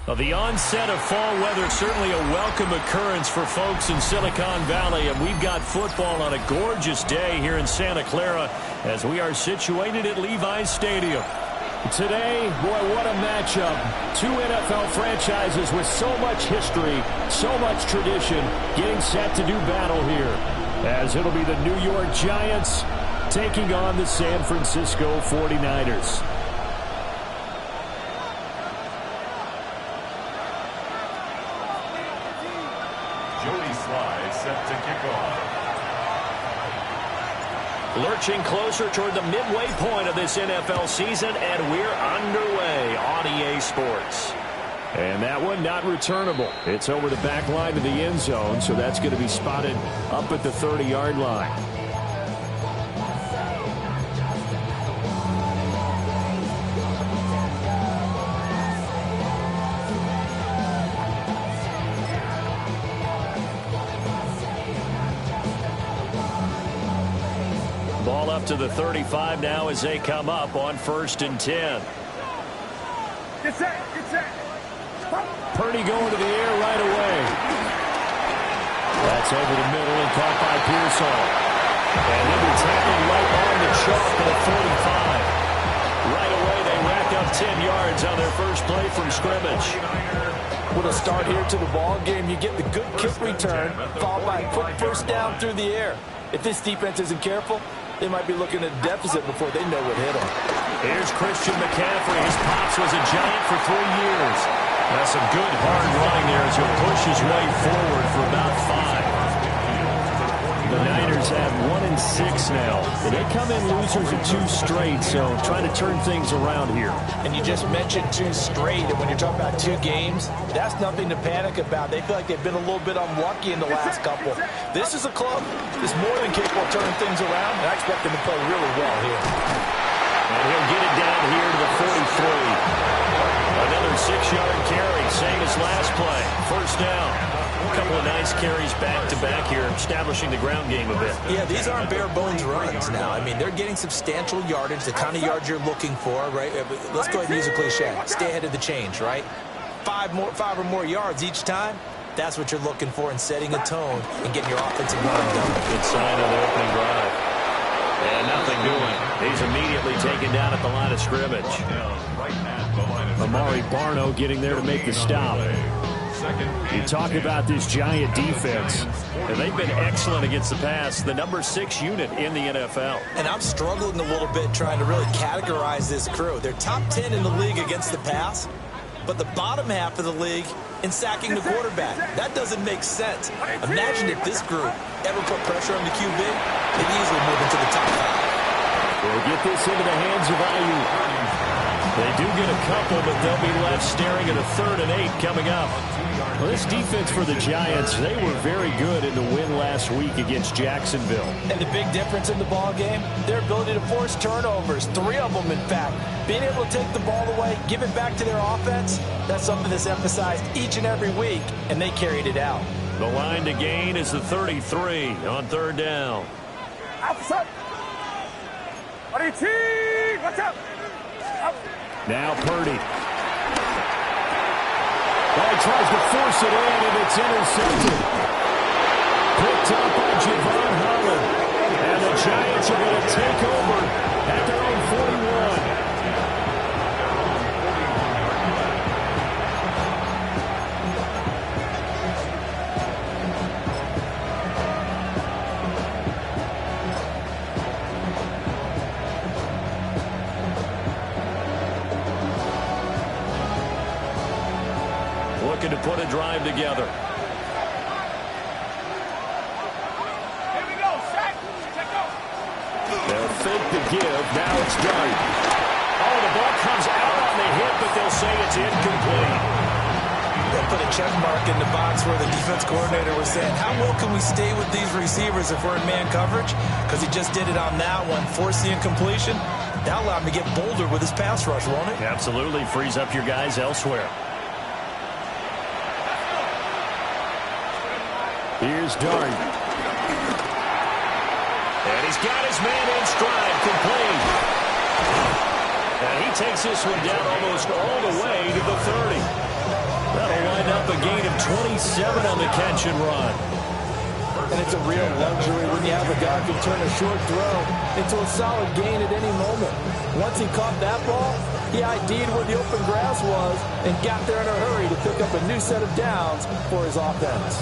Well, the onset of fall weather, certainly a welcome occurrence for folks in Silicon Valley, and we've got football on a gorgeous day here in Santa Clara as we are situated at Levi's Stadium. Today, boy, what a matchup. Two NFL franchises with so much history, so much tradition, getting set to do battle here, as it'll be the New York Giants taking on the San Francisco 49ers. Set to kick off. Lurching closer toward the midway point of this NFL season, and we're underway on EA Sports. And that one not returnable. It's over the back line of the end zone, so that's going to be spotted up at the 30-yard line. Ball up to the 35 now as they come up on 1st and 10. Get set, get set. Purdy going to the air right away. That's over the middle and caught by Pearsall. And he'll be tackled right on the chalk at the 45. Right away they rack up 10 yards on their first play from scrimmage. With a start here to the ball game, you get the good kick return, followed by a quick first down through the air. If this defense isn't careful, they might be looking at a deficit before they know what hit them. Here's Christian McCaffrey. His pops was a Giant for 3 years. That's some good hard running there as he'll push his way forward for about 5. The Niners have 1-6 now. And they come in losers of 2 straight, so trying to turn things around here. And you just mentioned 2 straight, and when you're talking about 2 games, that's nothing to panic about. They feel like they've been a little bit unlucky in the last couple. This is a club that's more than capable of turning things around, and I expect them to play really well here. And he'll get it down here to the 43. Another 6-yard carry, same as last play. First down. A couple of nice carries back-to-back here, establishing the ground game a bit. Yeah, these aren't bare-bones runs now. I mean, they're getting substantial yardage, the kind of yards you're looking for, right? Let's go ahead and use a cliche. Stay ahead of the change, right? 5 or more yards each time. That's what you're looking for in setting a tone and getting your offensive line done. Good sign of the opening drive. And nothing doing. He's immediately taken down at the line of scrimmage. Amari Barno getting there to make the stop. You talk about this Giant defense, and they've been excellent against the pass, the number 6 unit in the NFL. And I'm struggling a little bit trying to really categorize this crew. They're top 10 in the league against the pass, but the bottom half of the league in sacking the quarterback. That doesn't make sense. Imagine if this group ever put pressure on the QB, they'd easily move into the top 5. They'll get this into the hands of Ayuk. They do get a couple, but they'll be left staring at a 3rd and 8 coming up. Well, this defense for the Giants, they were very good in the win last week against Jacksonville. And the big difference in the ball game, their ability to force turnovers, 3 of them, in fact. Being able to take the ball away, give it back to their offense, that's something that's emphasized each and every week, and they carried it out. The line to gain is the 33 on 3rd down. Outside. Watch out. Now Purdy. Well, he tries to force it in, and it's intercepted. Picked up by Javon Holland. And the Giants are going to take over at their own 41. Looking to put a drive together. Here we go, Shaq. Check go. They'll fake the give. Now it's done. Oh, the ball comes out on the hit, but they'll say it's incomplete. They'll put a check mark in the box where the defense coordinator was saying, how well can we stay with these receivers if we're in man coverage? Because he just did it on that one. Force the incompletion. That'll allow him to get bolder with his pass rush, won't it? Absolutely. Frees up your guys elsewhere. Here's Dart. And he's got his man in stride, complete. And he takes this one down almost all the way to the 30. That'll wind up a gain of 27 on the catch and run. And it's a real luxury when you have a guy who can turn a short throw into a solid gain at any moment. Once he caught that ball, he ID'd where the open grass was and got there in a hurry to pick up a new set of downs for his offense.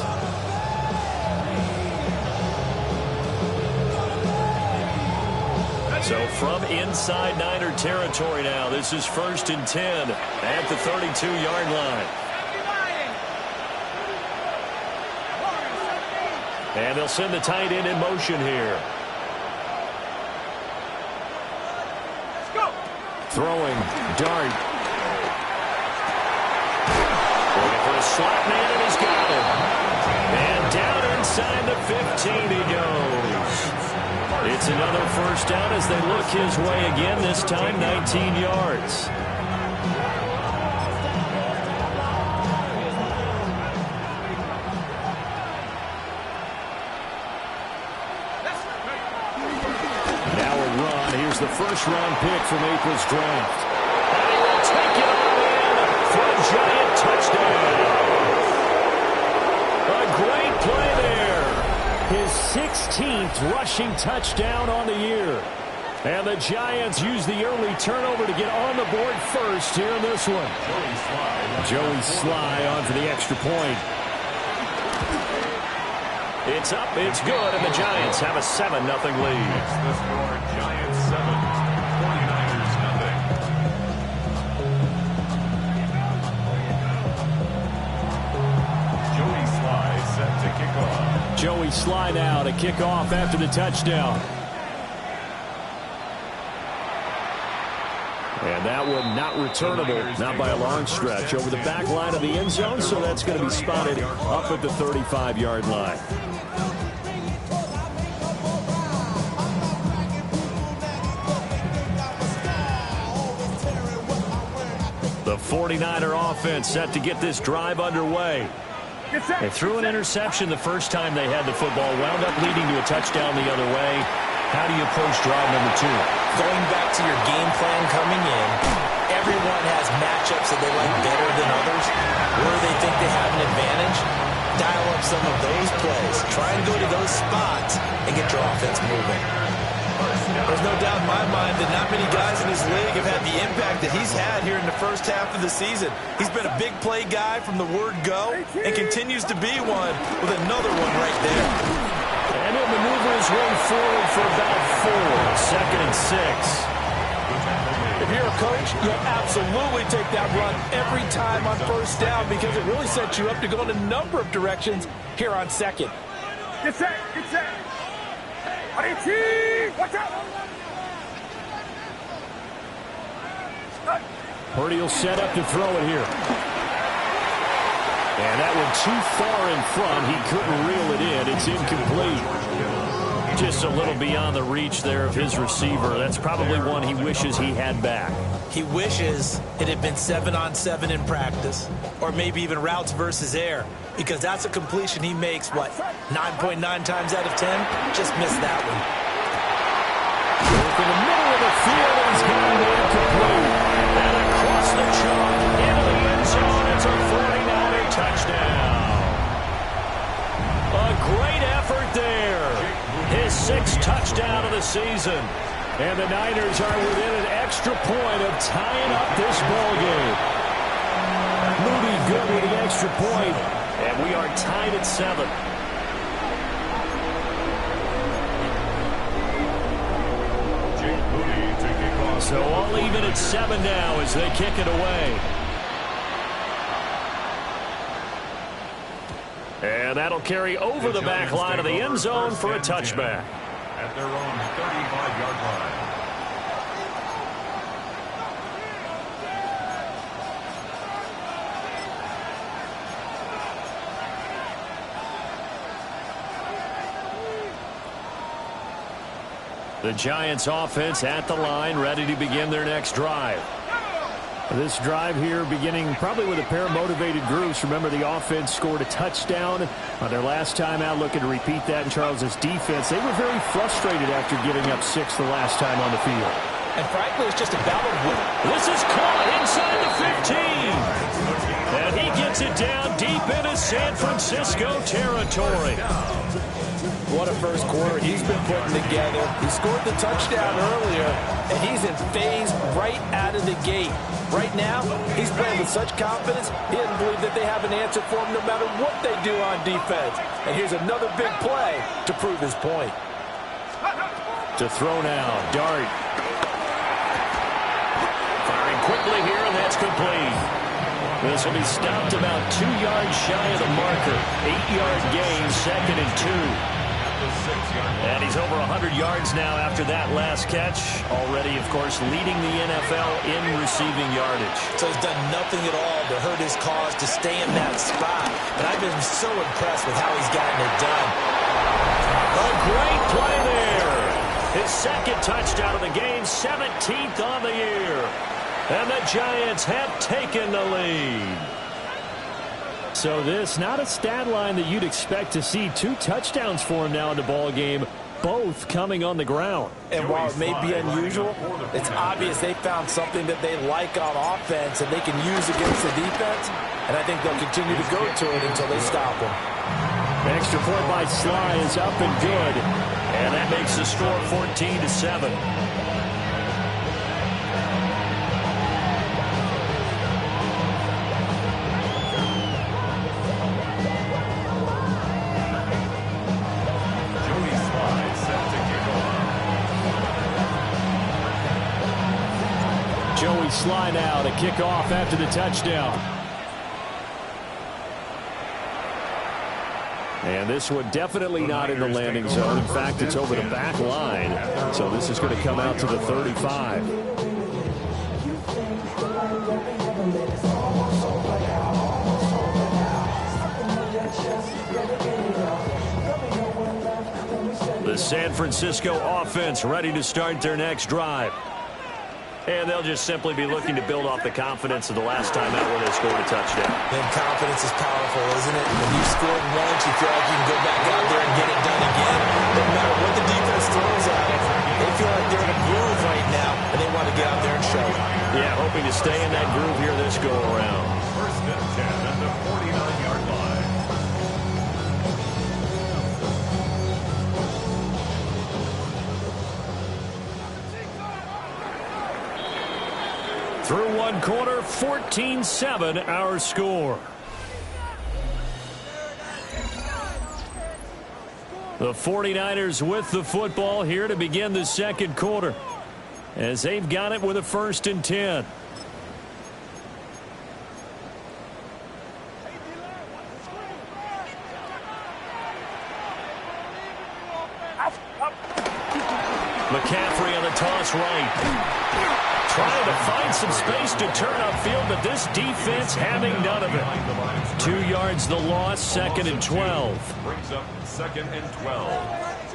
So from inside Niner territory now, this is 1st and 10 at the 32-yard line. And they'll send the tight end in motion here. Let's go. Throwing, Dart. Looking for a slot man, and he's got him. And down inside the 15 he goes. It's another 1st down as they look his way again, this time 19 yards. Now a run. Here's the 1st-round pick from April's draft. And he will take it all in for a giant touchdown. A great play there. His 16th rushing touchdown on the year. And the Giants use the early turnover to get on the board first here in this one. Joey Sly on for the extra point. It's up, it's good, and the Giants have a 7-0 lead. The score, Giants 7, 49ers nothing. Joey Sly set to kick off. Joey Sly now to kick off after the touchdown. And that one not returnable, not by a long stretch, over the back line of the end zone, so that's going to be spotted up at the 35-yard line. The 49er offense set to get this drive underway. They threw an interception the first time they had the football, wound up leading to a touchdown the other way. How do you approach drive number 2? Going back to your game plan coming in, everyone has matchups that they like better than others. Where they think they have an advantage, dial up some of those plays. Try and go to those spots and get your offense moving. There's no doubt in my mind that not many guys in this league have had the impact that he's had here in the first half of the season. He's been a big play guy from the word go and continues to be one with another one right there. And he'll maneuver his way forward for about 4. 2nd and 6. If you're a coach, you'll absolutely take that run every time on 1st down because it really sets you up to go in a number of directions here on 2nd. Get set. Get set. Watch out. Purdy will set up to throw it here. And that one too far in front. He couldn't reel it in. It's incomplete. Just a little beyond the reach there of his receiver. That's probably one he wishes he had back. He wishes it had been 7-on-7 in practice, or maybe even routes versus air, because that's a completion he makes, 9.9 times out of 10? Just missed that one. In the middle of the field, and he's got it incomplete. And across the chalk, into the end zone, it's a 49er touchdown. A great effort there. His 6th touchdown of the season. And the Niners are within an extra point of tying up this ballgame. Moody good with the extra point. And we are tied at 7. So all even at 7 now as they kick it away. And that'll carry over the back line of the end zone for a touchback. At their own 35-yard line. The Giants offense at the line, ready to begin their next drive. This drive here beginning probably with a pair of motivated groups. Remember, the offense scored a touchdown on their last time out, looking to repeat that in Charles's defense. They were very frustrated after giving up 6 the last time on the field. And frankly, it's just a battle of will. This is caught inside the 15. And he gets it down deep into San Francisco territory. What a first quarter he's been putting together. He scored the touchdown earlier, and he's in phase right out of the gate. Right now, he's playing with such confidence, he doesn't believe that they have an answer for him no matter what they do on defense. And here's another big play to prove his point. To throw now, Dart. Firing quickly here, and that's complete. This will be stopped about 2 yards shy of the marker. 8-yard gain, 2nd and 2. And he's over 100 yards now after that last catch. Already, of course, leading the NFL in receiving yardage. So he's done nothing at all to hurt his cause to stay in that spot. And I've been so impressed with how he's gotten it done. A great play there. His 2nd touchdown of the game, 17th on the year. And the Giants have taken the lead. So this, not a stat line that you'd expect to see. 2 touchdowns for him now in the ball game, both coming on the ground. And while it may be unusual, it's obvious they found something that they like on offense and they can use against the defense. And I think they'll continue to go to it until they stop them. The extra point by Sly is up and good. And that makes the score 14-7. Joey Sly now to kick off after the touchdown. And this one definitely not in the landing zone. In fact, it's over the back line. So this is going to come out to the 35. The San Francisco offense ready to start their next drive. And they'll just simply be looking to build off the confidence of the last time out when they scored a touchdown. And confidence is powerful, isn't it? When you've scored once, you feel like you can go back out there and get it done again. No matter what the defense throws at them, they feel like they're in a groove right now, and they want to get out there and show it. Yeah, hoping to stay in that groove here this go-around. 1st and 10 at the 49-yard line. Through 1 quarter, 14-7 our score. The 49ers with the football here to begin the 2nd quarter, as they've got it with a 1st and 10. McCaffrey on the toss right. Trying to find some space to turn upfield, but this defense having none of it. 2 yards the loss, 2nd and 12. Brings up 2nd and 12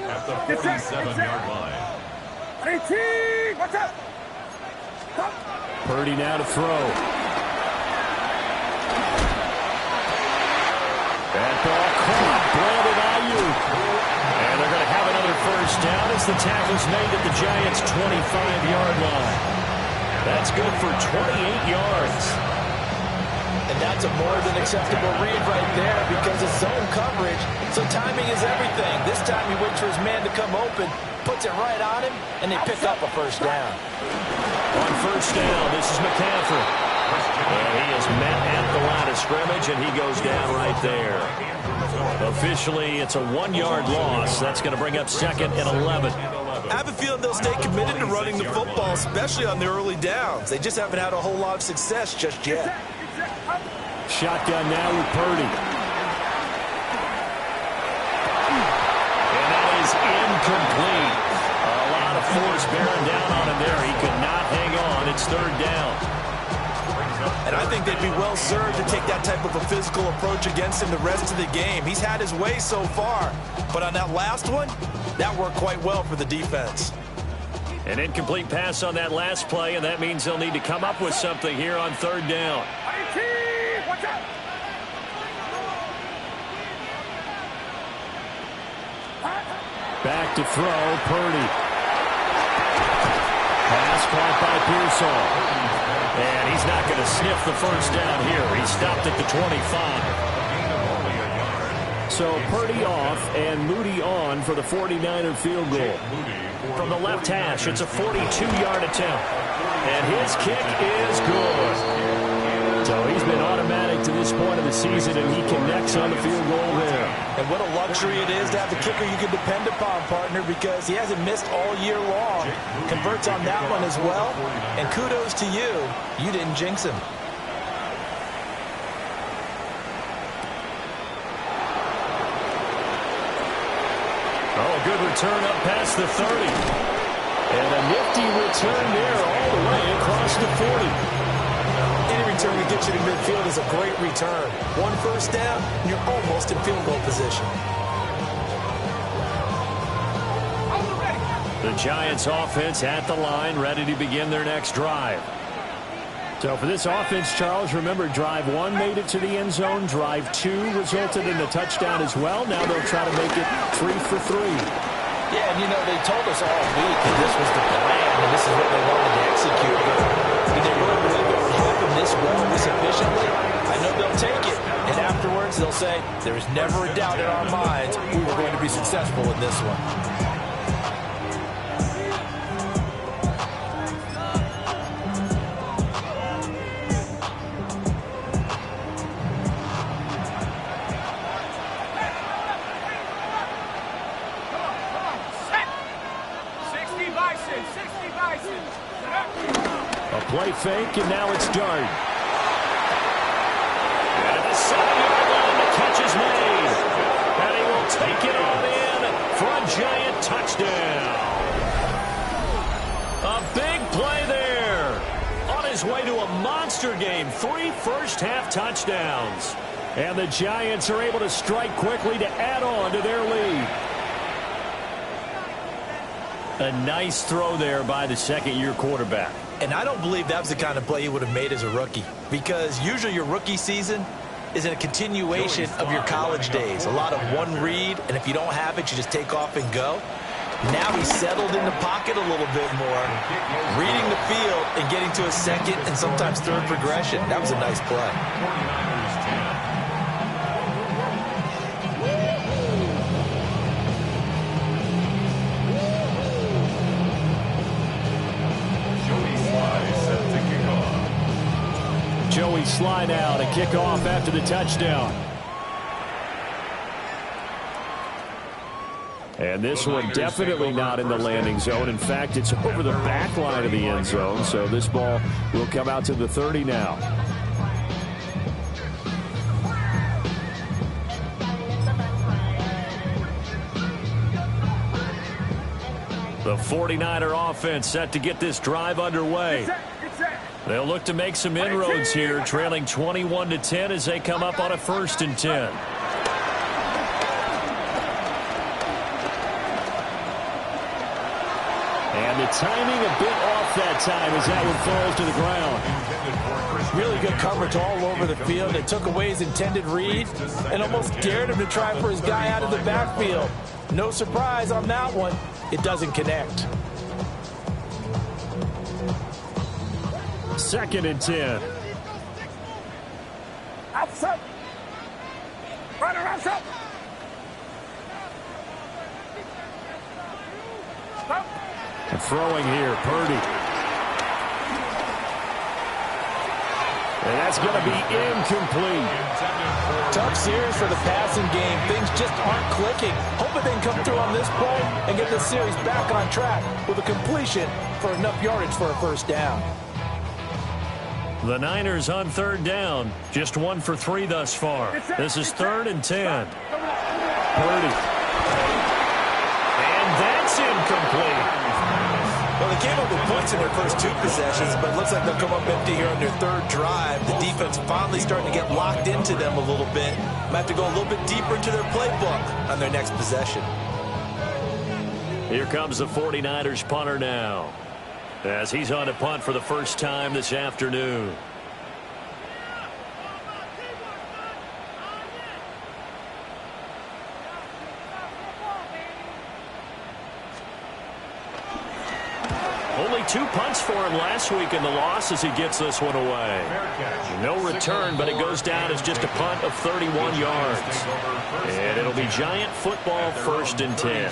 at the 47-yard line. Purdy now to throw. That ball caught. Brandon Ayuk. And they're going to have another 1st down as the tackle's made at the Giants' 25-yard line. That's good for 28 yards. And that's a more than acceptable read right there because it's zone coverage, so timing is everything. This time he waits for his man to come open, puts it right on him, and they pick up a 1st down. On 1st down, this is McCaffrey. And he is met at the line of scrimmage, and he goes down right there. Officially, it's a 1-yard loss. That's going to bring up 2nd and 11. I have a feeling they'll stay committed to running the football, especially on the early downs. They just haven't had a whole lot of success just yet. Shotgun now with Purdy. And that is incomplete. A lot of force bearing down on him there. He could not hang on. It's 3rd down. And I think they'd be well served to take that type of a physical approach against him the rest of the game. He's had his way so far, but on that last one, that worked quite well for the defense. An incomplete pass on that last play, and that means they'll need to come up with something here on third down. Watch out. Back to throw, Purdy. Pass caught by Pearsall. And he's not going to sniff the first down here. He stopped at the 25. So Purdy off and Moody on for the 49er field goal. From the left hash, it's a 42-yard attempt. And his kick is good. So he's been automatic to this point of the season, and he connects on the field goal there. And what a luxury it is to have a kicker you can depend upon, partner, because he hasn't missed all year long. Converts on that one as well. And kudos to you. You didn't jinx him. Oh, a good return up past the 30. And a nifty return there all the way across the 40. Any return that gets you to midfield is a great return. One first down, and you're almost in field goal position. The Giants offense at the line, ready to begin their next drive. So for this offense, Charles, remember, drive 1 made it to the end zone. Drive 2 resulted in a touchdown as well. Now they'll try to make it 3 for 3. Yeah, and you know, they told us all week that this was the plan and this is what they wanted to execute. But they really believe it would happen this well, this efficiently. I know they'll take it. And afterwards, they'll say, there was never a doubt in our minds we were going to be successful in this one. Play fake, and now it's Dart. At the 7-yard line, the catch is made. And he will take it on in for a Giant touchdown. A big play there. On his way to a monster game. 3 first-half touchdowns. And the Giants are able to strike quickly to add on to their lead. A nice throw there by the second-year quarterback. And I don't believe that was the kind of play he would have made as a rookie, because usually your rookie season is a continuation of your college days. A lot of one read, and if you don't have it, you just take off and go. Now he's settled in the pocket a little bit more, reading the field and getting to a second and sometimes third progression. That was a nice play. Joey Slye out, a kickoff after the touchdown. And this one definitely not in the landing zone. In fact, it's over the back line of the end zone, so this ball will come out to the 30 now. The 49er offense set to get this drive underway. They'll look to make some inroads here, trailing 21-10 as they come up on a 1st and 10. And the timing a bit off that time as that one falls to the ground. Really good coverage all over the field. They took away his intended read and almost dared him to try for his guy out of the backfield. No surprise on that one. It doesn't connect. 2nd and 10. Outside. Runner outside. And throwing here, Purdy. And that's going to be incomplete. Tough series for the passing game. Things just aren't clicking. Hoping they can come through on this play and get the series back on track with a completion for enough yardage for a 1st down. The Niners on 3rd down. Just 1 for 3 thus far. This is 3rd and 10. Purdy. And that's incomplete. Well, they came up with points in their first 2 possessions, but it looks like they'll come up empty here on their 3rd drive. The defense finally starting to get locked into them a little bit. Might have to go a little bit deeper into their playbook on their next possession. Here comes the 49ers punter now, as he's on to punt for the first time this afternoon. Only 2 punts for him last week in the loss as he gets this one away. No return, but it goes down as just a punt of 31 yards. And it'll be Giant football, 1st and 10.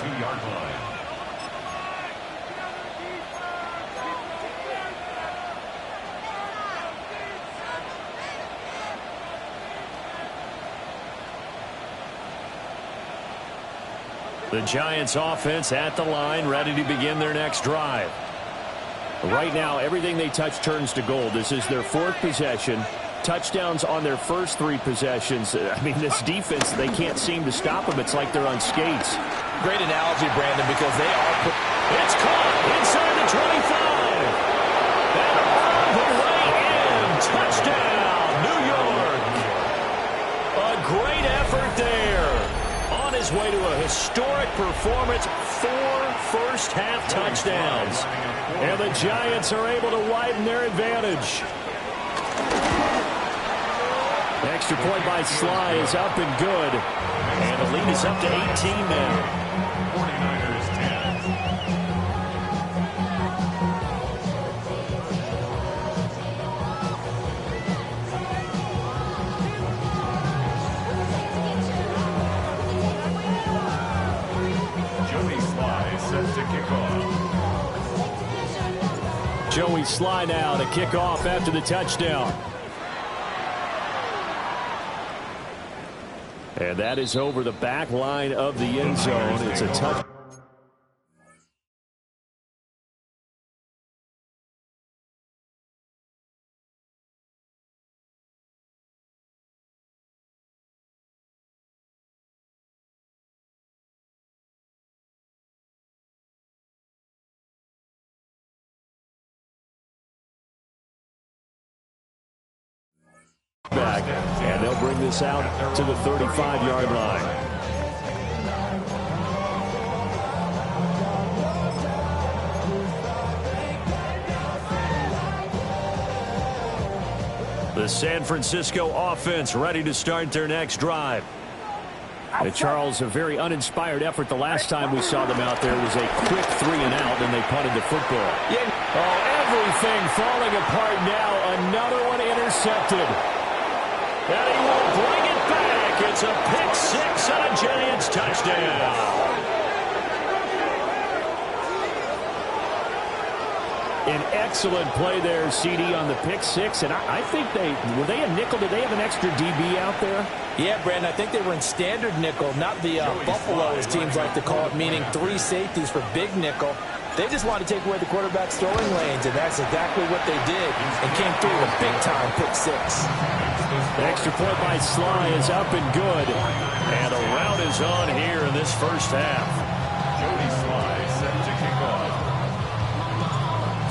The Giants offense at the line, ready to begin their next drive. Right now, everything they touch turns to gold. This is their 4th possession. Touchdowns on their first 3 possessions. I mean, this defense, they can't seem to stop them. It's like they're on skates. Great analogy, Brandon, because they are... It's caught inside the 25. And all the way in. Touchdown, New York. A great effort there. On his way to a historic performance, 4 first-half touchdowns. And the Giants are able to widen their advantage. Extra point by Sly is up and good. And the lead is up to 18 now. 49ers 10. Joey Sly set to kick off. Joey Sly now to kick off after the touchdown. And that is over the back line of the end zone. It's a touchdown. Back, and they'll bring this out to the 35-yard line. The San Francisco offense ready to start their next drive. And Charles, a very uninspired effort the last time we saw them out there. It was a quick 3 and out, and they punted the football. Oh, everything falling apart now. Another one intercepted. And he will bring it back. It's a pick 6 and a Giants touchdown. An excellent play there, CD, on the pick 6. And I think were they a nickel? Did they have an extra DB out there? Yeah, Brandon, I think they were in standard nickel, not the Buffalo, as teams like to call it, meaning 3 safeties for big nickel. They just wanted to take away the quarterback's throwing lanes, and that's exactly what they did, and came through with a big-time pick 6. The extra point by Sly is up and good. And a rout is on here in this first half. Joey Sly set to kick off.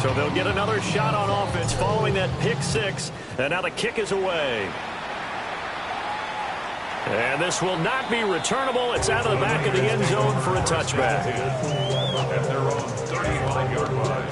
So they'll get another shot on offense following that pick 6. And now the kick is away. And this will not be returnable. It's out of the back of the end zone for a touchback. At their own 35-yard line.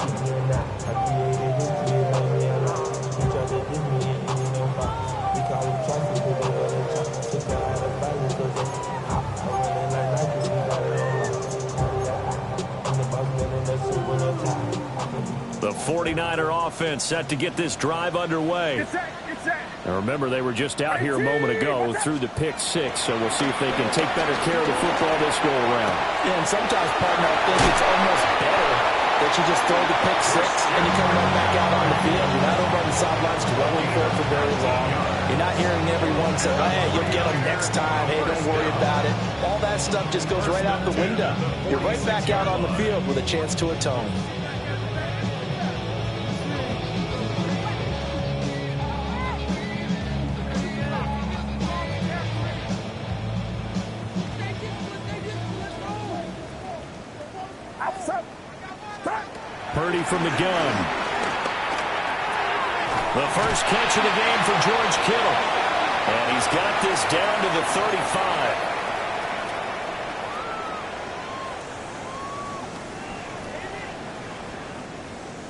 The 49er offense set to get this drive underway. Now remember, they were just out here a moment ago through the pick 6, so we'll see if they can take better care of the football this go around. Yeah, and sometimes, partner, I think it's almost better that you just throw the pick 6 and you come right back out on the field. You're not over on the sidelines dwelling for it for very long. You're not hearing everyone say, hey, you'll get them next time. Hey, don't worry about it. All that stuff just goes right out the window. You're right back out on the field with a chance to atone. Purdy from the gun. The first catch of the game for George Kittle. And he's got this down to the 35.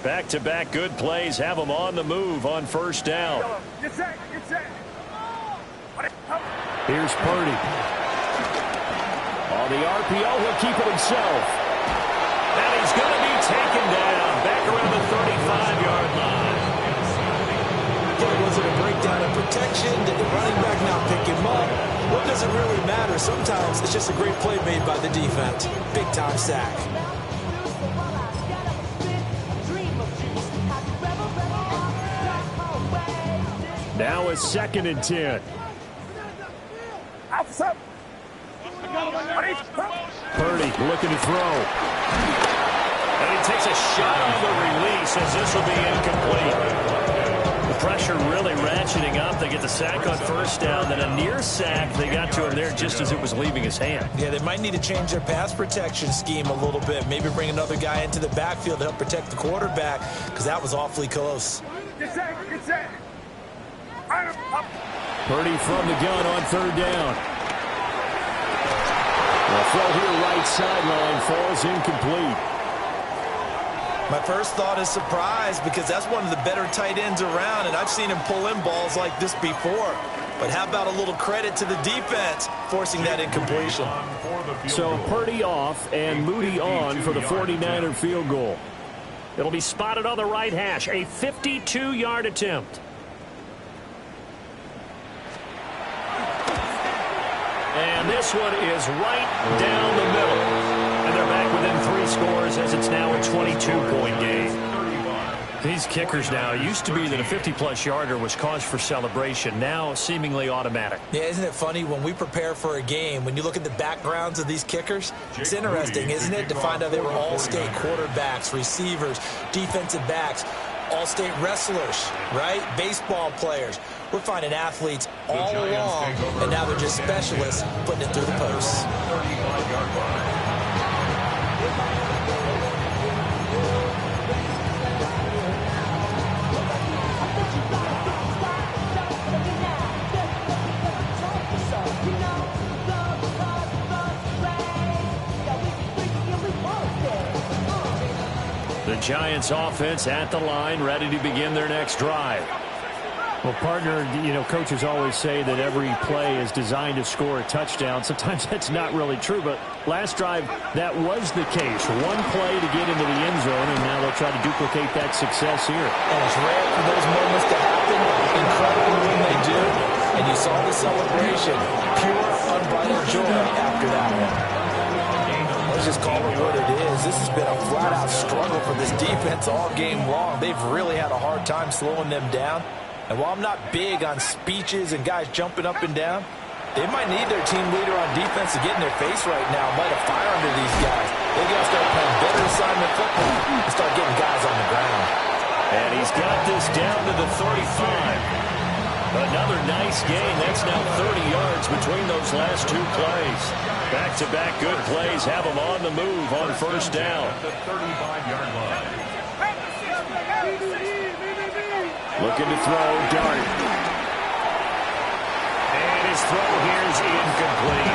Back-to-back good plays have them on the move on first down. Get set, get set. Here's Purdy. On the RPO, he'll keep it himself. And he's going to be taken down back around the 35-yard line. Was it a breakdown in protection? Did the running back not pick him up? What does it really matter? Sometimes it's just a great play made by the defense. Big-time sack. Now it's 2nd and 10. Purdy looking to throw. And he takes a shot on the release as this will be incomplete. The pressure really ratcheting up. They get the sack on first down. Then a near sack. They got to him there just as it was leaving his hand. Yeah, they might need to change their pass protection scheme a little bit. Maybe bring another guy into the backfield to help protect the quarterback because that was awfully close. Get set, get set. Purdy from the gun on 3rd down. The throw here right sideline falls incomplete. My first thought is surprise because that's one of the better tight ends around, and I've seen him pull in balls like this before. But how about a little credit to the defense forcing that incompletion? So Purdy off and Moody on for the 49er field goal. It'll be spotted on the right hash, a 52-yard attempt. And this one is right down the middle. And they're back within 3 scores as it's now a 22-point game. These kickers now, it used to be that a 50-plus yarder was cause for celebration. Now seemingly automatic. Yeah, isn't it funny when we prepare for a game, when you look at the backgrounds of these kickers, it's interesting, isn't it, to find out they were all-state quarterbacks, receivers, defensive backs, all-state wrestlers, right? Baseball players. We're finding athletes all along, and now they're just specialists putting it through the posts. The Giants offense at the line, ready to begin their next drive. Well, partner, coaches always say that every play is designed to score a touchdown. Sometimes that's not really true, but last drive, that was the case. One play to get into the end zone, and now they'll try to duplicate that success here. And it's rare for those moments to happen. Incredible when they do. And you saw the celebration. Pure, unbridled joy after that one. Let's just call it what it is. This has been a flat-out struggle for this defense all game long. They've really had a hard time slowing them down. And while I'm not big on speeches and guys jumping up and down, they might need their team leader on defense to get in their face right now, light a fire under these guys. They got to start playing better assignment football and start getting guys on the ground. And he's got this down to the 35. Another nice gain. That's now 30 yards between those last 2 plays. Back-to-back good plays have them on the move on first down. The 35-yard line. Looking to throw, Dart. And his throw here is incomplete.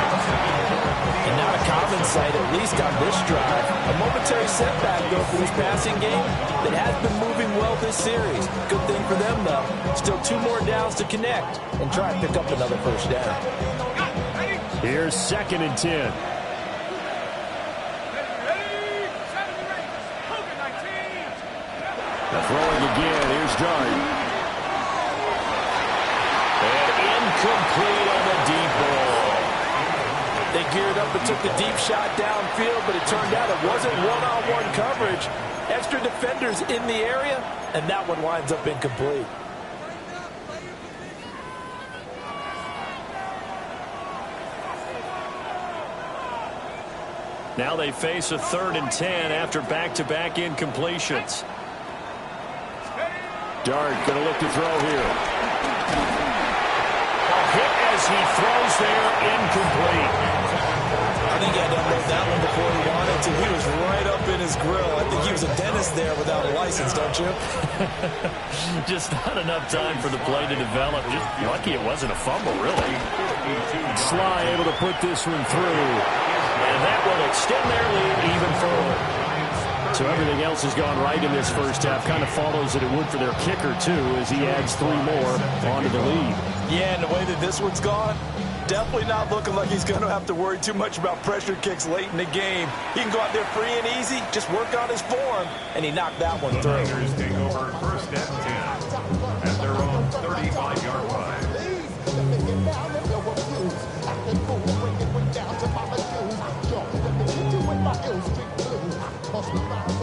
And not a common sight, at least on this drive. A momentary setback, though, for this passing game that has been moving well this series. Good thing for them, though. Still 2 more downs to connect and try and pick up another first down. Here's 2nd and 10. Throwing again. Here's Dart. And incomplete on the deep ball. They geared up and took the deep shot downfield, but it turned out it wasn't one-on-one coverage. Extra defenders in the area, and that one winds up incomplete. Now they face a 3rd and 10 after back-to-back incompletions. Dart going to look to throw here. A hit as he throws there, incomplete. I think he had to unload that one before he wanted to. He was right up in his grill. I think he was a dentist there without a license, don't you? Just not enough time for the play to develop. Just lucky it wasn't a fumble, really. Sly able to put this one through. And that will extend their lead even further. So everything else has gone right in this first half. Kind of follows that it would for their kicker, too, as he adds 3 more onto the lead. Yeah, and the way that this one's gone, definitely not looking like he's going to have to worry too much about pressure kicks late in the game. He can go out there free and easy, just work on his form, and he knocked that one through. The Niners take over first and 10 at their own 35-yard line.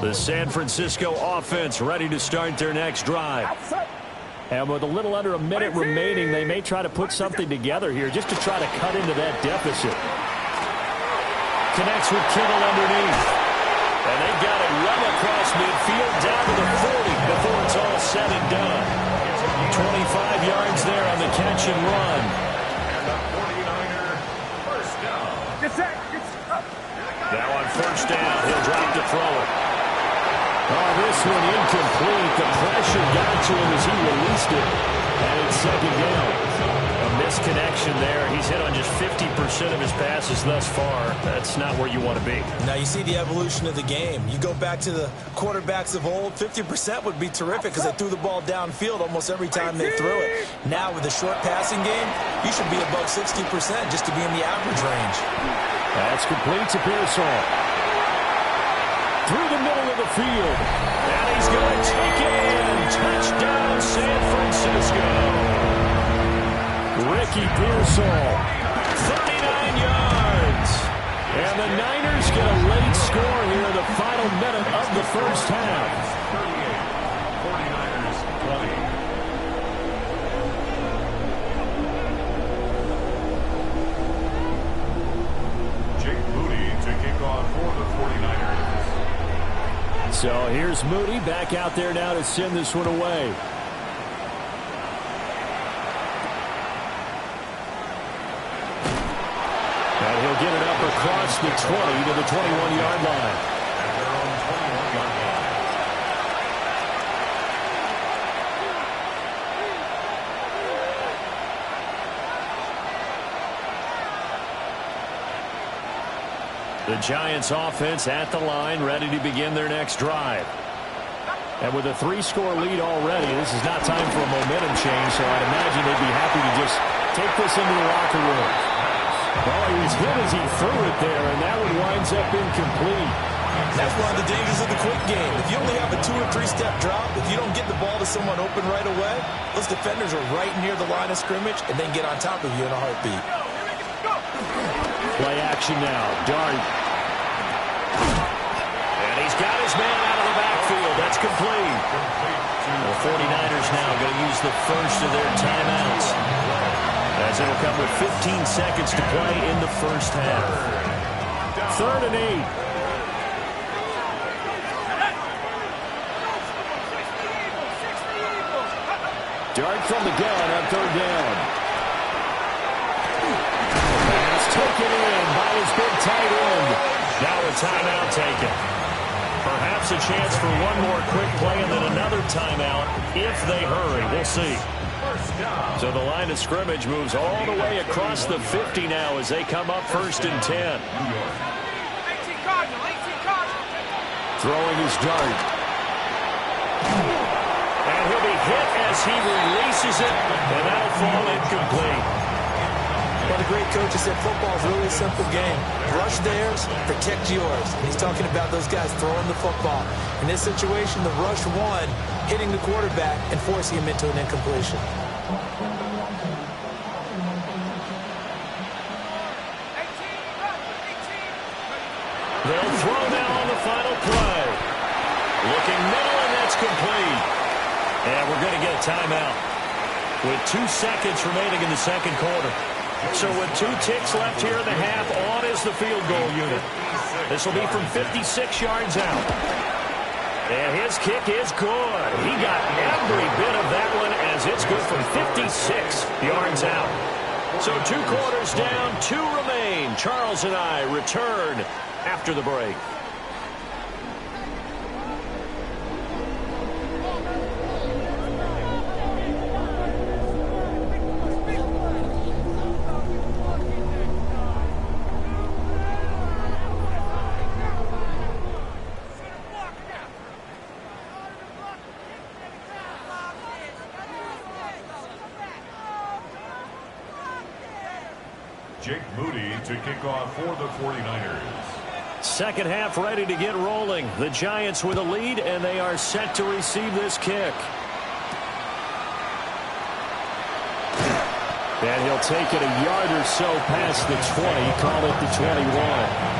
The San Francisco offense ready to start their next drive. And with a little under a minute remaining, they may try to put something together here just to try to cut into that deficit. Connects with Kittle underneath. And they got it run across midfield down to the 40 before it's all said and done. 25 yards there on the catch and run. And the 49er first down. Now on first down, he'll drop to throw it. Oh, this one incomplete. The pressure got to him as he released it. And it's second down. A misconnection there. He's hit on just 50% of his passes thus far. That's not where you want to be. Now you see the evolution of the game. You go back to the quarterbacks of old, 50% would be terrific because they threw the ball downfield almost every time they threw it. Now with the short passing game, you should be above 60% just to be in the average range. That's complete to Pearsall. Through the middle of the field. And he's going to take it in. Touchdown, San Francisco. Ricky Pearsall, 39 yards. And the Niners get a late score here in the final minute of the first half. 48, 49ers 20. Jake Moody to kick off for the 49ers. So here's Moody back out there now to send this one away. And he'll get it up across the 20 to the 21-yard line. At their own 21-yard line. The Giants offense at the line, ready to begin their next drive. And with a 3-score lead already, this is not time for a momentum change, so I'd imagine they'd be happy to just take this into the locker room. Well, he was hit as he threw it there, and that one winds up incomplete. That's one of the dangers of the quick game. If you only have a 2- or 3-step drop, if you don't get the ball to someone open right away, those defenders are right near the line of scrimmage and then get on top of you in a heartbeat. Play action now. Dart. And he's got his man out of the backfield. That's complete. The 49ers now going to use the first of their timeouts, as it'll come with 15 seconds to play in the first half. 3rd and 8. Dart from the gun on 3rd down. Taken in by his big tight end. Now a timeout taken. Perhaps a chance for one more quick play and then another timeout if they hurry. We'll see. So the line of scrimmage moves all the way across the 50 now as they come up 1st and 10. 18 Cardinal. Throwing his Dart. And he'll be hit as he releases it, and that'll fall incomplete. Well, the great coach has said football is really a simple game. Rush theirs, protect yours. And he's talking about those guys throwing the football. In this situation, the rush one, hitting the quarterback and forcing him into an incompletion. They'll throw now on the final play. Looking middle, and that's complete. And we're going to get a timeout with 2 seconds remaining in the second quarter. So with 2 ticks left here in the half, on is the field goal unit. This will be from 56 yards out. And his kick is good. He got every bit of that one as it's good from 56 yards out. So 2 quarters down, 2 remain. Charles and I return after the break. Jake Moody to kick off for the 49ers. Second half ready to get rolling. The Giants with a lead, and they are set to receive this kick. And he'll take it a yard or so past the 20, call it the 21.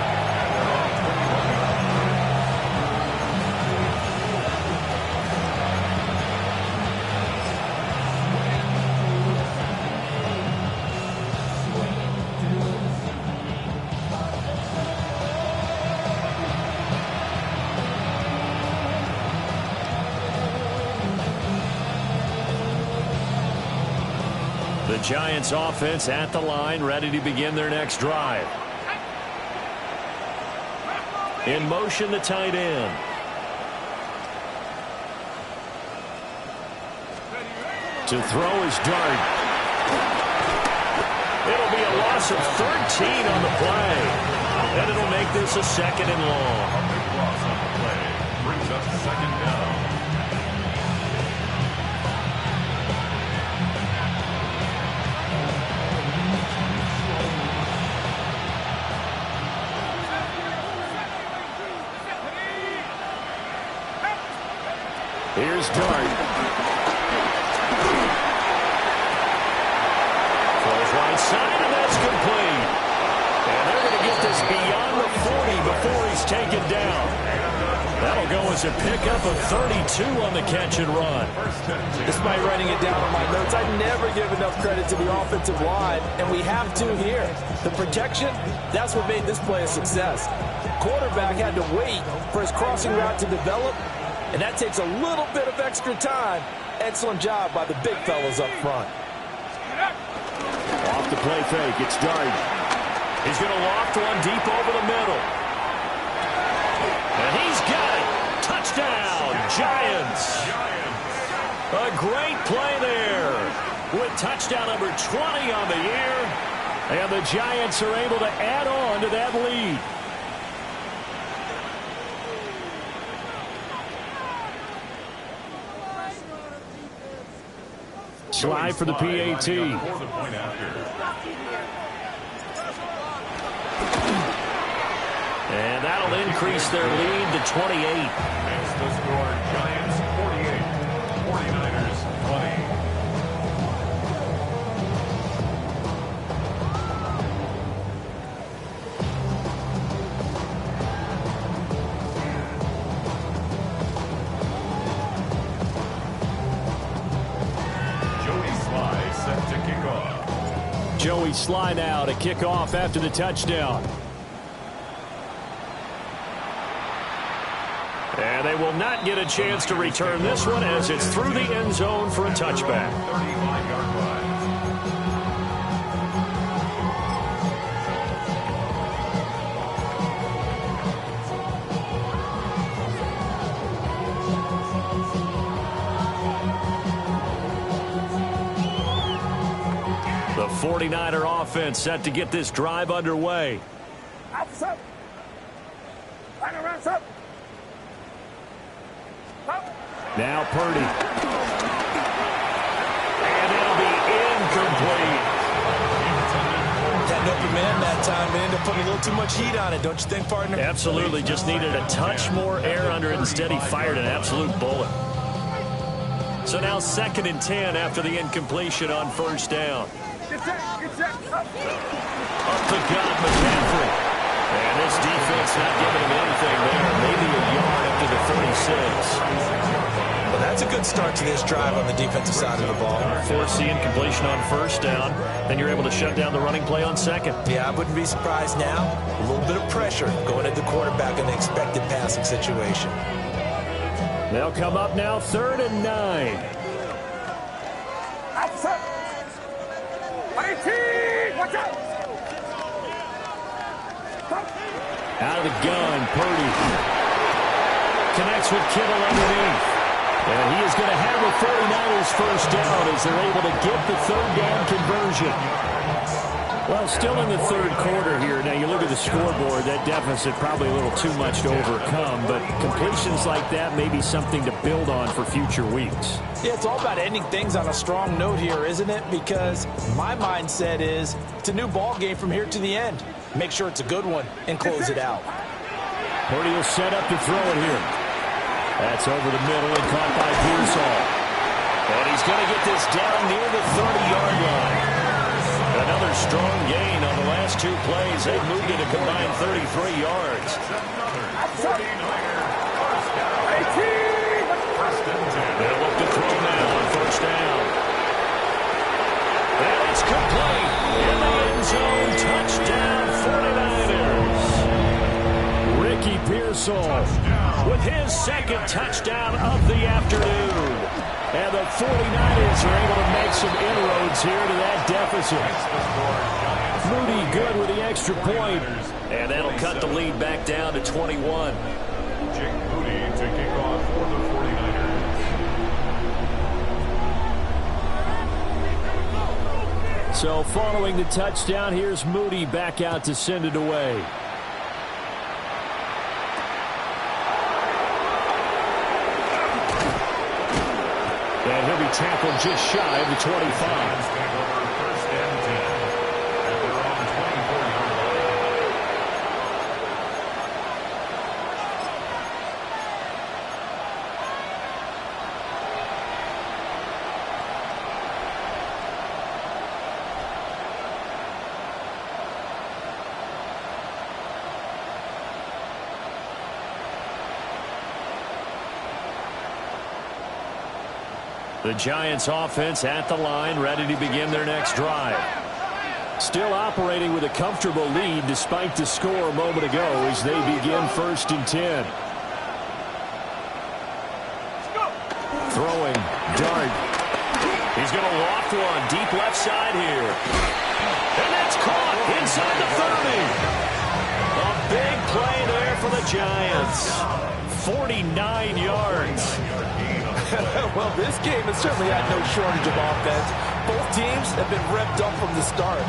The Giants offense at the line, ready to begin their next drive. In motion, the tight end. To throw is Dart. It'll be a loss of 13 on the play. And it'll make this a second and long. A big loss on the play. Brings up second down. Here's Dart. Throws right side, and that's complete. And they're going to get this beyond the 40 before he's taken down. That'll go as a pickup of 32 on the catch and run. Despite writing it down on my notes, I never give enough credit to the offensive line, and we have to here. The protection, that's what made this play a success. Quarterback had to wait for his crossing route to develop, and that takes a little bit of extra time. Excellent job by the big fellas up front. Off the play fake, it's Dart. He's going to loft one deep over the middle. And he's got it. Touchdown, Giants. A great play there with touchdown number 20 on the year. And the Giants are able to add on to that lead. Slide for the PAT. And that'll increase their lead to 28. Makes the score Giants 48, 49ers 20. Joey Sly now to kick off after the touchdown. And they will not get a chance to return this one as it's through the end zone for a touchback. 35-yard line. The 49er offense set to get this drive underway. Now Purdy. And it'll be incomplete. Had an open man that time and ended up putting a little too much heat on it, don't you think, partner? Absolutely. Just needed a touch more air under it. Instead, he fired an absolute bullet. So now 2nd and 10 after the incompletion on first down. Up the gut, McCaffrey. And this defense not giving him anything there. Maybe a yard up to the 36. Well, that's a good start to this drive on the defensive side of the ball. Force the incompletion on first down. Then you're able to shut down the running play on second. Yeah, I wouldn't be surprised now. A little bit of pressure going at the quarterback in the expected passing situation. They'll come up now 3rd and 9. Out of the gun, Purdy connects with Kittle underneath. And he is going to have the 49ers first down as they're able to get the 3rd down conversion. Well, still in the third quarter here. Now, you look at the scoreboard, that deficit probably a little too much to overcome, but completions like that may be something to build on for future weeks. Yeah, it's all about ending things on a strong note here, isn't it? Because my mindset is it's a new ball game from here to the end. Make sure it's a good one and close it out. Purdy will set up to throw it here. That's over the middle and caught by Pearsall. And he's going to get this down near the 30-yard line. Another strong gain on the last two plays. They've moved it a combined 33 yards. They'll look to throw now on first down. And it's complete. In the end zone, touchdown 49ers. Ricky Pearsall with his second touchdown of the afternoon. And the 49ers are able to make some inroads here to that deficit. Moody good with the extra point. And that'll cut the lead back down to 21. Jake Moody to kick off for the 49ers. So following the touchdown, here's Moody back out to send it away. And he'll be tackled just shy of the 25. First and 10 at their own 24-yard line. The Giants offense at the line, ready to begin their next drive. Still operating with a comfortable lead despite the score a moment ago as they begin first and 10. Throwing, Dart. He's going to loft one deep left side here. And that's caught inside the 30. A big play there for the Giants. 49 yards. Well, this game has certainly had no shortage of offense. Both teams have been revved up from the start.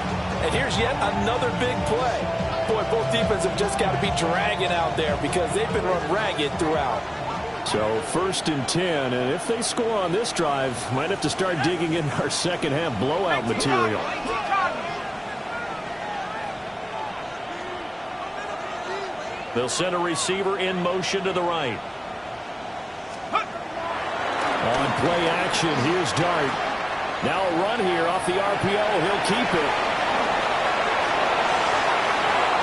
And here's yet another big play. Boy, both defenses have just got to be dragging out there because they've been run ragged throughout. So first and 10, and if they score on this drive, might have to start digging in our second half blowout material. They'll send a receiver in motion to the right. On play action, here's Dart. Now a run here off the RPO. He'll keep it.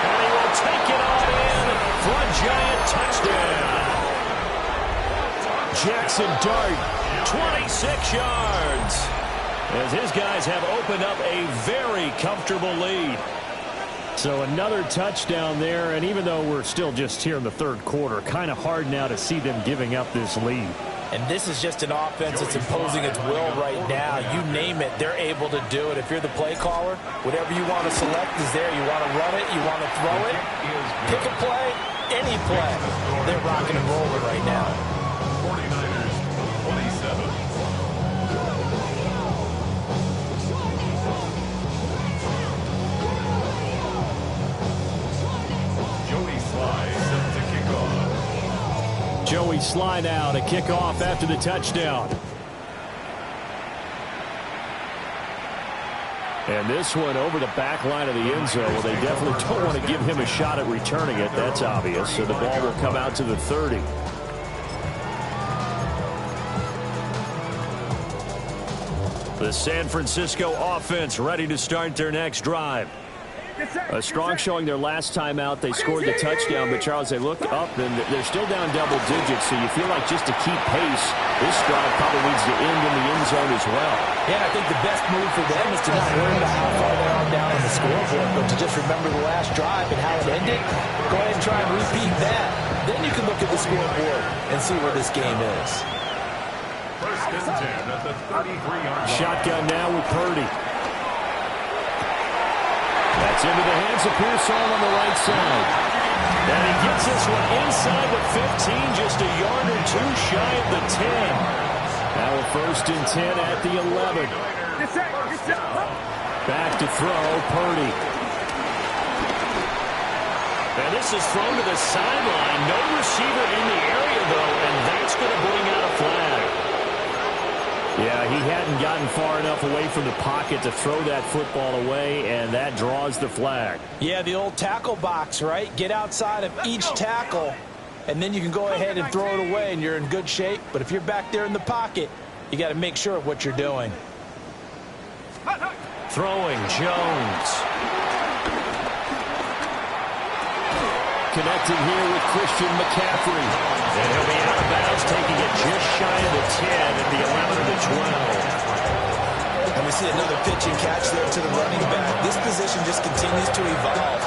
And he will take it on in for a Giant touchdown. Jackson Dart, 26 yards. As his guys have opened up a very comfortable lead. So another touchdown there, and even though we're still just here in the third quarter, kind of hard now to see them giving up this lead. And this is just an offense that's imposing its will right now. You name it, they're able to do it. If you're the play caller, whatever you want to select is there. You want to run it, you want to throw it, pick a play, any play. They're rocking and rolling right now. 49ers 27. Joey Sly set to kick off. Joey Sly now to kick off after the touchdown. And this one over the back line of the end zone. Well, they definitely don't want to give him a shot at returning it. That's obvious. So the ball will come out to the 30. The San Francisco offense ready to start their next drive. A strong showing their last time out. They scored the touchdown, but Charles, they look up and they're still down double digits, so you feel like just to keep pace, this drive probably needs to end in the end zone as well. Yeah, I think the best move for them is to not worry about how far they are down on the scoreboard, but to just remember the last drive and how it ended. Go ahead and try and repeat that. Then you can look at the scoreboard and see where this game is. First and 10 at the 33-yard line. Shotgun now with Purdy. That's into the hands of Pearsall on the right side. And he gets this one inside the 15, just a yard or two shy of the 10. Now a first and 10 at the 11. Back to throw, Purdy. And this is thrown to the sideline. No receiver in the area, though, and that's going to bring out a flag. Yeah, he hadn't gotten far enough away from the pocket to throw that football away, and that draws the flag. Yeah, the old tackle box, right? Get outside of each tackle, and then you can go ahead and throw it away, and you're in good shape. But if you're back there in the pocket, you got to make sure of what you're doing. Throwing, Jones. Connecting here with Christian McCaffrey. And he'll be out of bounds, taking it just shy of the 10 at the 11 of the 12. And we see another pitch and catch there to the running back. This position just continues to evolve.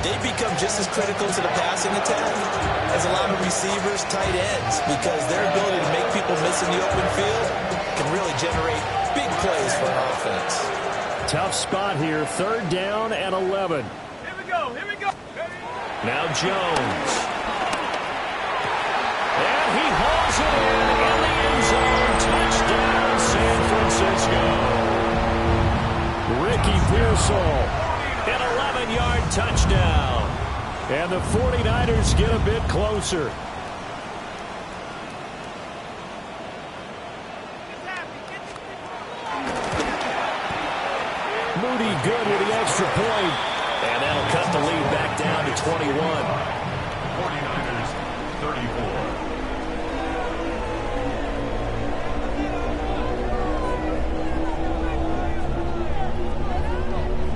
They become just as critical to the passing attack as a lot of receivers, tight ends, because their ability to make people miss in the open field can really generate big plays for an offense. Tough spot here, 3rd down and 11. Here we go, here we go. Now Jones. And he hauls it in the end zone. Touchdown, San Francisco. Ricky Pearsall, an 11-yard touchdown. And the 49ers get a bit closer. Moody good with the extra point. And that'll cut the lead back down to 21. 49ers 34.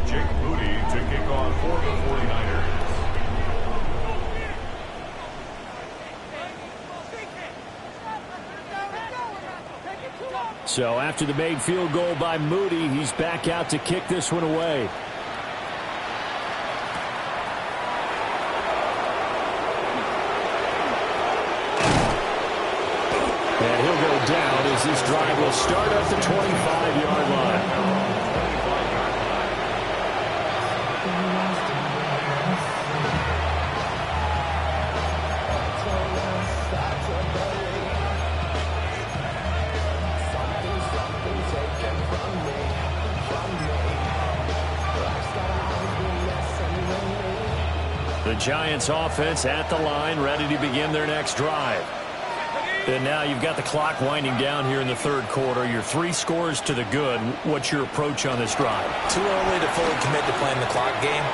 Jake Moody to kick off for the 49ers. So after the made field goal by Moody, he's back out to kick this one away. And he'll go down as this drive will start at the 25-yard line. The Giants offense at the line, ready to begin their next drive. And now you've got the clock winding down here in the 3rd quarter. You're 3 scores to the good. What's your approach on this drive? Too early to fully commit to playing the clock game.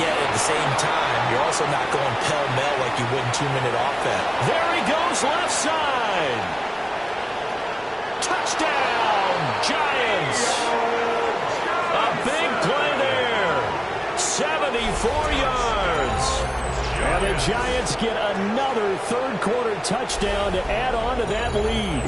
Yet at the same time, you're also not going pell-mell like you would in 2-minute offense. There he goes, left side. Touchdown, Giants. A big play there. 74 yards. And the Giants get another 3rd quarter touchdown to add on to that lead.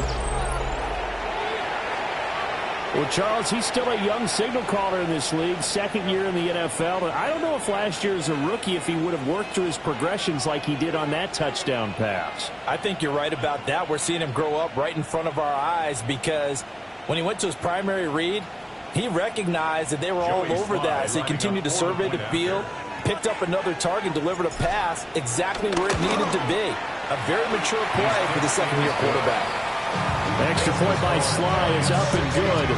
Well, Charles, he's still a young signal caller in this league, 2nd year in the NFL. But I don't know if last year as a rookie, if he would have worked through his progressions like he did on that touchdown pass. I think you're right about that. We're seeing him grow up right in front of our eyes because when he went to his primary read, he recognized that they were all over that. So he continued to survey the field, picked up another target, delivered a pass exactly where it needed to be. A very mature play for the 2nd-year quarterback. Extra point by Sly is up and good.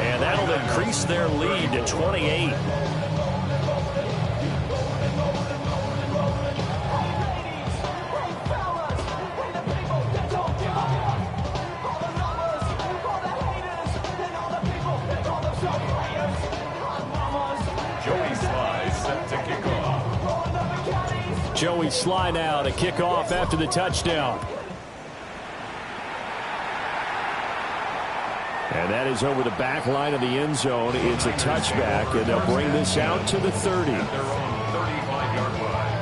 And that'll increase their lead to 28. Joey Sly set to kick off. Joey Sly now to kick off after the touchdown. And that is over the back line of the end zone. It's a touchback, and they'll bring this out to the 30. At their own 35-yard line.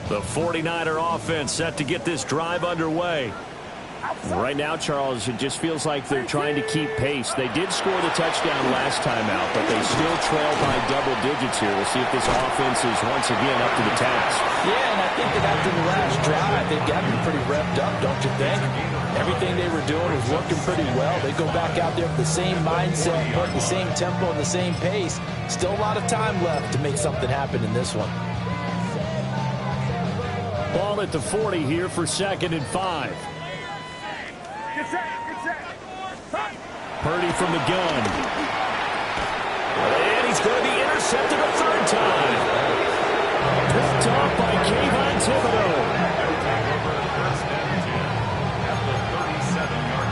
The 49er offense set to get this drive underway. Right now, Charles, it just feels like they're trying to keep pace. They did score the touchdown last time out, but they still trail by double digits here. We'll see if this offense is once again up to the task. Yeah, and I think that after the last drive, they've gotten pretty revved up, don't you think? Everything they were doing was working pretty well. They go back out there with the same mindset, put the same tempo and the same pace. Still a lot of time left to make something happen in this one. Ball at the 40 here for 2nd and 5. Purdy from the gun. And he's going to be intercepted a third time. Picked off by Kayvon Thibodeaux. First and 10 at the 37-yard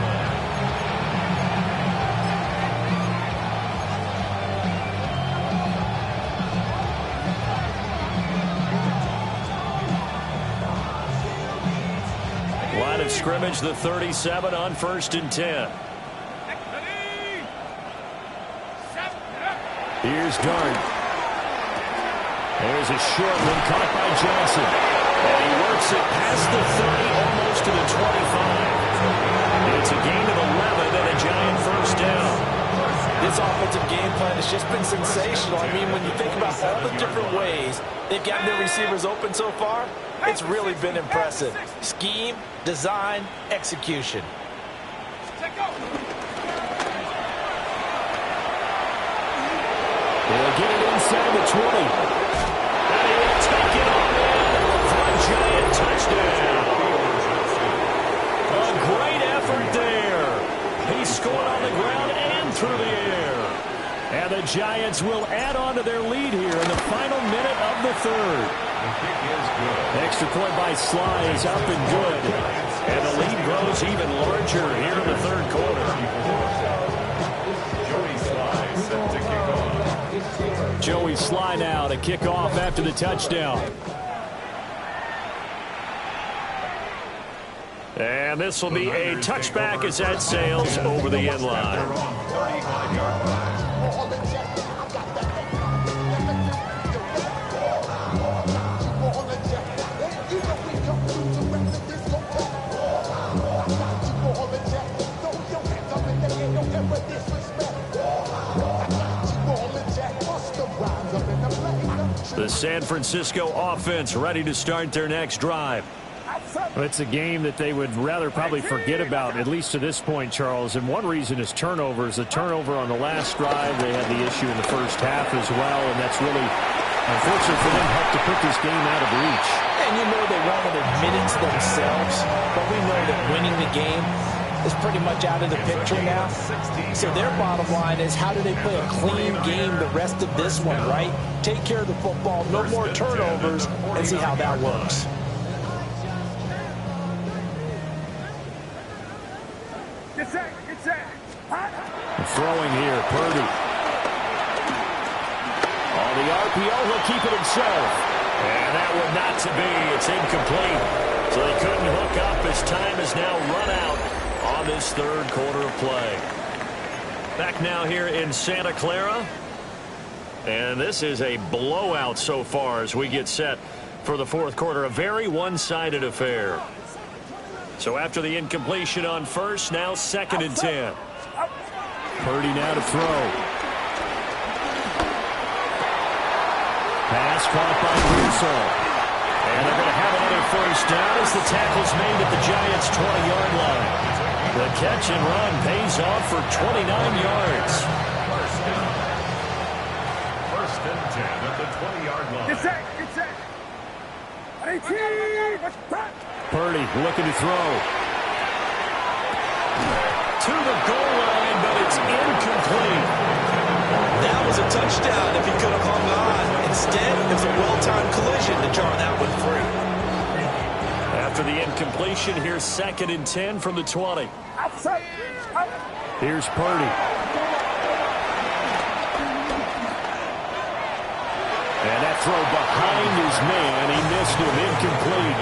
line. Line of scrimmage, the 37 on 1st and 10. Here's Dart. There's a short one caught by Johnson. And he works it past the 30, almost to the 25. It's a gain of 11 and a Giant first down. This offensive game plan has just been sensational. I mean, when you think about all the different ways they've gotten their receivers open so far, it's really been impressive. Scheme, design, execution. They'll get it inside the 20. And he'll take it on in for a Giant touchdown. A great effort there. He scored on the ground and through the air. And the Giants will add on to their lead here in the final minute of the third. The kick is good. Extra point by Sly is up and good. And the lead grows even larger here in the third quarter. Joey Sly set to kick off. Joey Sly now to kick off after the touchdown. And this will be a touchback as that sails over the end line. They're on 35-yard line. The San Francisco offense ready to start their next drive. It's a game that they would rather probably forget about, at least to this point, Charles. And one reason is turnovers. A turnover on the last drive. They had the issue in the first half as well, and that's really, unfortunate for them, helped to put this game out of reach. And you know they won't admit it to themselves, but we know that winning the game is pretty much out of the picture now. So their bottom line is, how do they play a clean game the rest of this one, right? Take care of the football, no more turnovers, and see how that works. Throwing here, Purdy. On the RPO, he'll keep it himself. And that one not to be. It's incomplete. So they couldn't hook up as time is now run out on this third quarter of play. Back now here in Santa Clara. And this is a blowout so far as we get set for the fourth quarter. A very one-sided affair. So after the incompletion on first, now 2nd and 10. Purdy now to throw. Pass caught by Russo. And they're going to have another first down as the tackle's made at the Giants' 20-yard line. The catch and run pays off for 29 yards. First and 10 at the 20-yard line. Purdy looking to throw. To the goal line, but it's incomplete. That was a touchdown if he could have hung on. Instead, it was a well-timed collision to jar that one free. After the incompletion, here's 2nd and 10 from the 20. Here's Purdy. And that throw behind his man. He missed him, incomplete.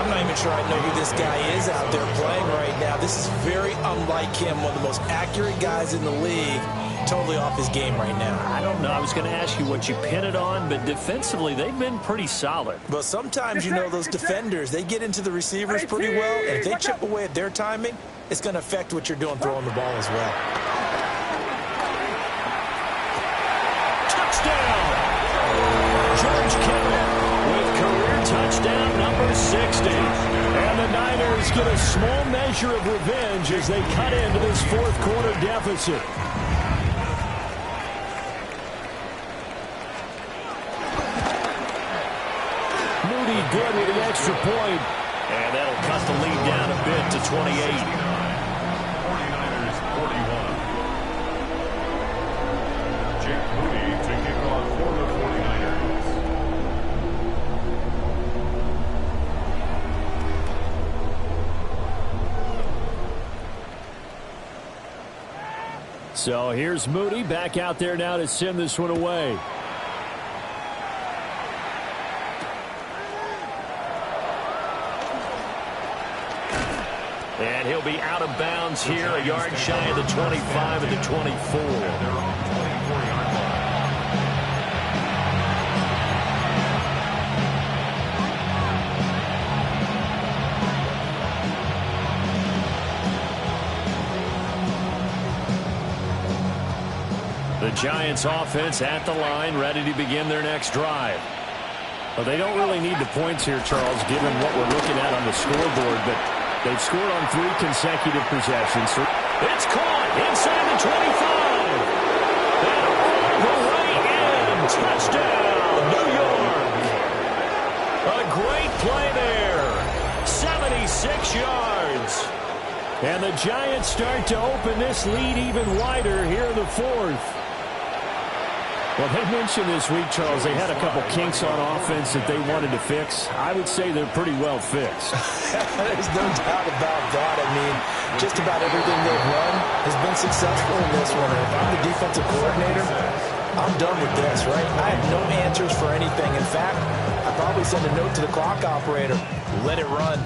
I'm not even sure I know who this guy is out there playing right now. This is very unlike him, one of the most accurate guys in the league. Totally off his game right now. I don't know. I was going to ask you what you pin it on, but defensively, they've been pretty solid. But sometimes, you know, those defenders, they get into the receivers pretty well, and if they chip away at their timing, it's going to affect what you're doing throwing the ball as well. Touchdown! George Kittle with career touchdown number 60. And the Niners get a small measure of revenge as they cut into this fourth quarter deficit. Moody good with an extra point. And that'll cut the lead down a bit to 28. 49ers 41. Jake Moody to kick off for the 49ers. So here's Moody back out there now to send this one away. And he'll be out of bounds here, a yard shy of the 25 and the 24. They're on 24-yard line. The Giants offense at the line, ready to begin their next drive. Well, they don't really need the points here, Charles, given what we're looking at on the scoreboard, but they've scored on 3 consecutive possessions. So it's caught inside the 25. And all the way in. Touchdown, New York. A great play there. 76 yards. And the Giants start to open this lead even wider here in the fourth. Well, they mentioned this week, Charles, they had a couple kinks on offense that they wanted to fix. I would say they're pretty well fixed. There's no doubt about that. I mean, just about everything they've run has been successful in this one. And if I'm the defensive coordinator, I'm done with this, right? I have no answers for anything. In fact, I'd probably send a note to the clock operator. Let it run.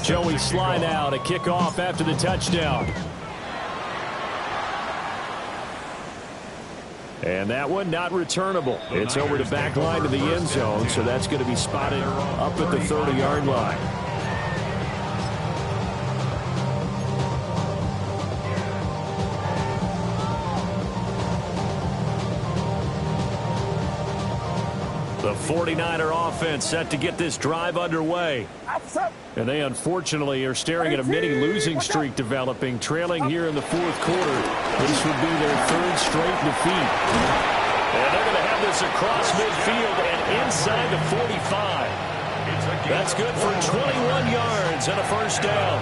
Joey Sly now to kick off after the touchdown. And that one not returnable. It's over the back line to the end zone, so that's going to be spotted up at the 30-yard line. The 49er offense set to get this drive underway. And they unfortunately are staring at a mini losing streak developing, trailing here in the fourth quarter. This would be their 3rd straight defeat. And they're going to have this across midfield and inside the 45. That's good for 21 yards and a first down.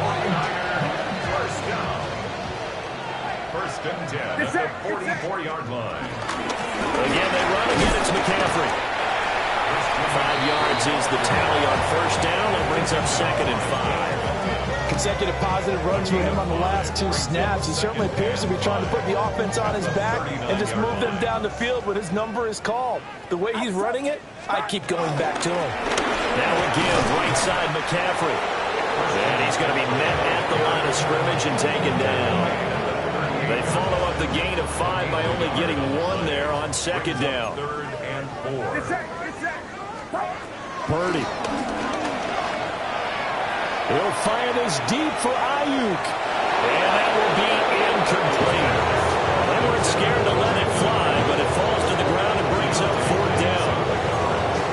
First and 10 at the 44-yard line. Again, they run again. It's McCaffrey. 5 yards is the tally on first down. That brings up 2nd and 5. Consecutive positive runs for him on the last 2 snaps. He certainly appears to be trying to put the offense on his back and just move them down the field when his number is called. The way he's running it, I keep going back to him. Now again, right side McCaffrey. And he's going to be met at the line of scrimmage and taken down. They follow up the gain of 5 by only getting 1 there on 2nd down. 3rd and 4. Purdy. He'll fire this deep for Ayuk. And that will be incomplete. They weren't scared to let it fly, but it falls to the ground and brings up 4th down.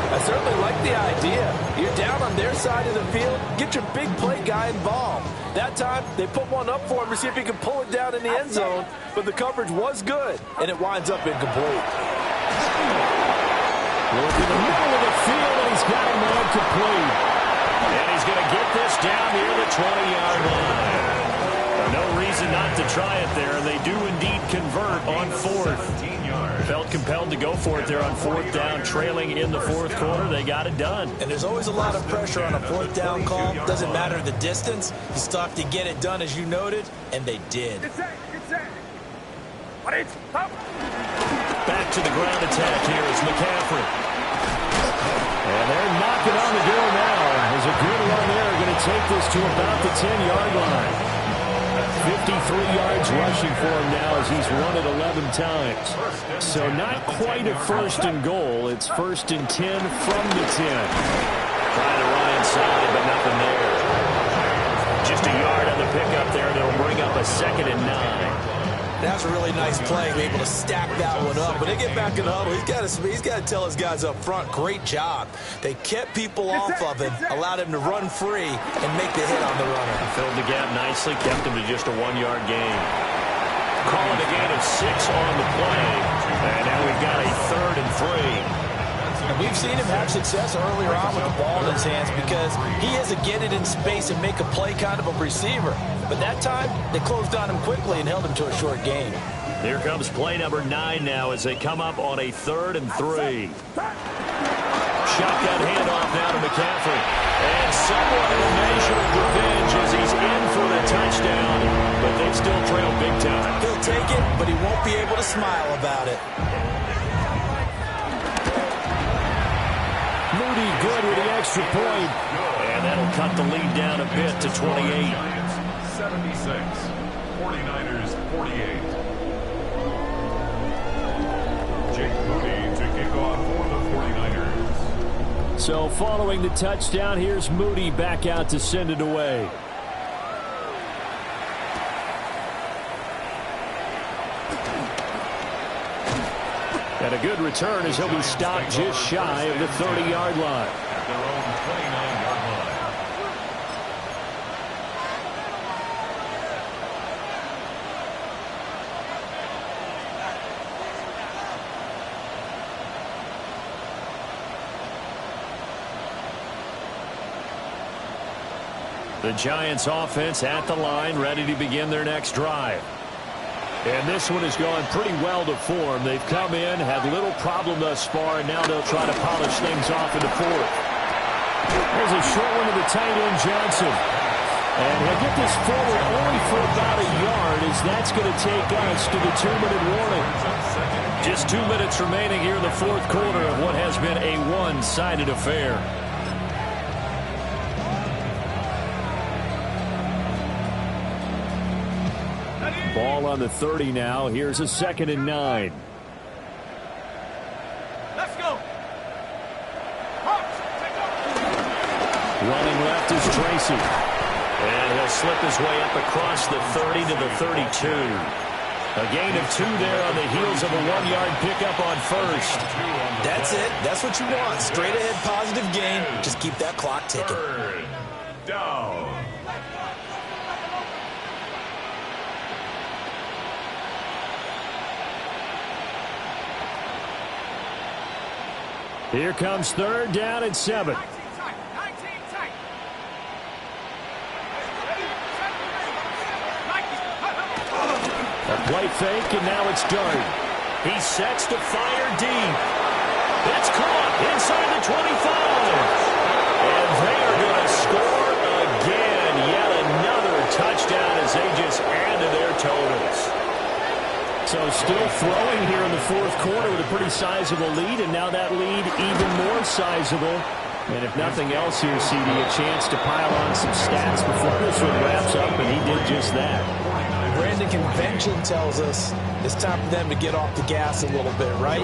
I certainly like the idea. You're down on their side of the field. Get your big play guy involved. That time, they put one up for him to see if he can pull it down in the end zone. But the coverage was good, and it winds up incomplete. Look in the middle of the field, and he's got him on complete. And he's going to get this down near the 20-yard line. No reason not to try it there. They do indeed convert on 4th. Felt compelled to go for it there on 4th down, trailing in the 4th quarter. They got it done. And there's always a lot of pressure on a 4th down call. Doesn't matter the distance. You still have to get it done, as you noted, and they did. Back to the ground attack here is McCaffrey. And they're knocking on the door now. There's a good run there. Going to take this to about the 10-yard line. 53 yards rushing for him now as he's run it 11 times. So not quite a first and goal. It's first and 10 from the 10. Trying to run inside, but nothing there. Just a yard on the pickup there, and it'll bring up a 2nd and 9. That's a really nice play, able to stack that one up. When they get back in the huddle, he's got to tell his guys up front, great job. They kept people off of him, allowed him to run free, and make the hit on the runner. Filled the gap nicely, kept him to just a 1-yard gain. Calling a gain of 6 on the play, and now we've got a 3rd and 3. And we've seen him have success earlier on with the ball in his hands because he has to get it in space and make a play kind of a receiver. But that time, they closed on him quickly and held him to a short gain. Here comes play number 9 now as they come up on a 3rd and 3. Shotgun handoff now to McCaffrey. And somewhat of a measure of revenge as he's in for the touchdown. But they still trail big time. He'll take it, but he won't be able to smile about it. Moody good with the extra point. And that'll cut the lead down a bit to 28. 76. 49ers 48. Jake Moody to kick off for the 49ers. So following the touchdown, here's Moody back out to send it away. And a good return as he'll be stopped just shy of the 30-yard line. At their own 29-yard line. The Giants offense at the line, ready to begin their next drive. And this one has gone pretty well to form. They've come in, had little problem thus far, and now they'll try to polish things off in the 4th. There's a short one to the tight end, Johnson. And he'll get this forward only for about a yard, as that's going to take us to the 2-minute warning. Just 2 minutes remaining here in the 4th quarter of what has been a one-sided affair. Ball on the 30 now. Here's a 2nd and 9. Let's go. Running left is Tracy. And he'll slip his way up across the 30 to the 32. A gain of 2 there on the heels of a 1-yard pickup on first. That's it. That's what you want. Straight ahead positive gain. Just keep that clock ticking. 3rd down. Here comes 3rd down and 7. 19 tight. A play fake, and now it's Dart. He sets to fire deep. That's caught inside the 25. And they are going to score again. Yet another touchdown as they just add to their totals. So still throwing here in the 4th quarter with a pretty sizable lead, and now that lead even more sizable. And if nothing else here, CD, a chance to pile on some stats before this one wraps up, and he did just that. Brandon, convention tells us it's time for them to get off the gas a little bit, right?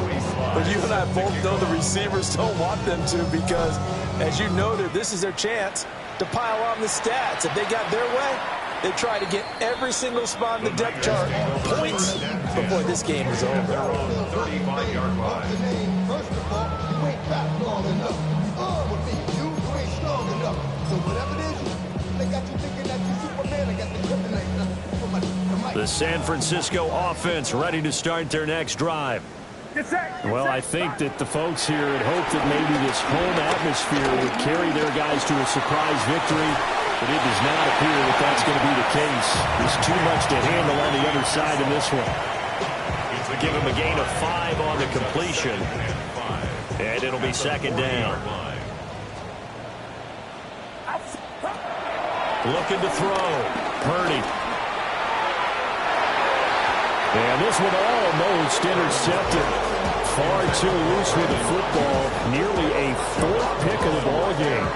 But you and I both know the receivers don't want them to because, as you noted, this is their chance to pile on the stats. If they got their way, they try to get every single spot in the depth chart points before this game is over. 35-yard line. First of all, you ain't back long enough. With me, you ain't strong enough. So whatever it is, they got you thinking that you Superman. I got the kryptonite for my The San Francisco offense ready to start their next drive. Well, I think that the folks here had hoped that maybe this home atmosphere would carry their guys to a surprise victory, but it does not appear that that's going to be the case. There's too much to handle on the other side of this one. Give him a gain of 5 on the completion, and it'll be 2nd down. Looking to throw. Purdy. And this one almost intercepted. far too loose with the football. Nearly a fourth pick of the ball game.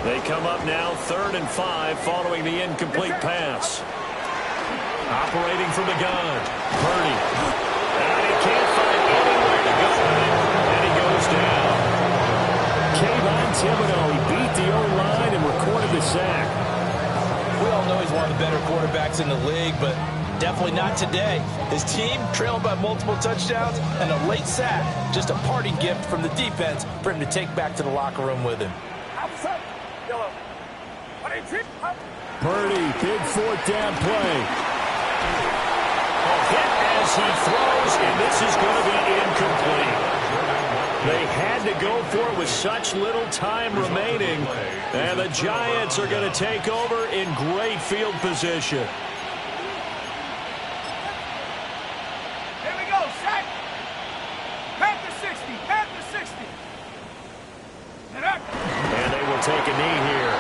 They come up now 3rd and 5 following the incomplete pass. Operating from the gun. Purdy. And he can't find anywhere to go. And he goes down. Kayvon Thibodeaux, he beat the O-line and recorded the sack. We all know he's one of the better quarterbacks in the league, but definitely not today. His team trailing by multiple touchdowns and a late sack. Just a parting gift from the defense for him to take back to the locker room with him. Purdy, big 4th down play. Hit as he throws, and this is going to be incomplete. They had to go for it with such little time remaining, and the Giants are going to take over in great field position. Here we go, sack. Panther 60, Panther 60. Get up. And they will take a knee here.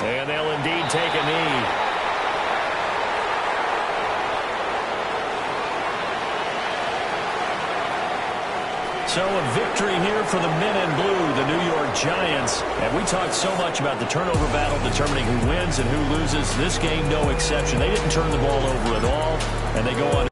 And they'll indeed take a knee. So a victory here for the men in blue, the New York Giants. And we talked so much about the turnover battle determining who wins and who loses. This game, no exception. They didn't turn the ball over at all, and they go on.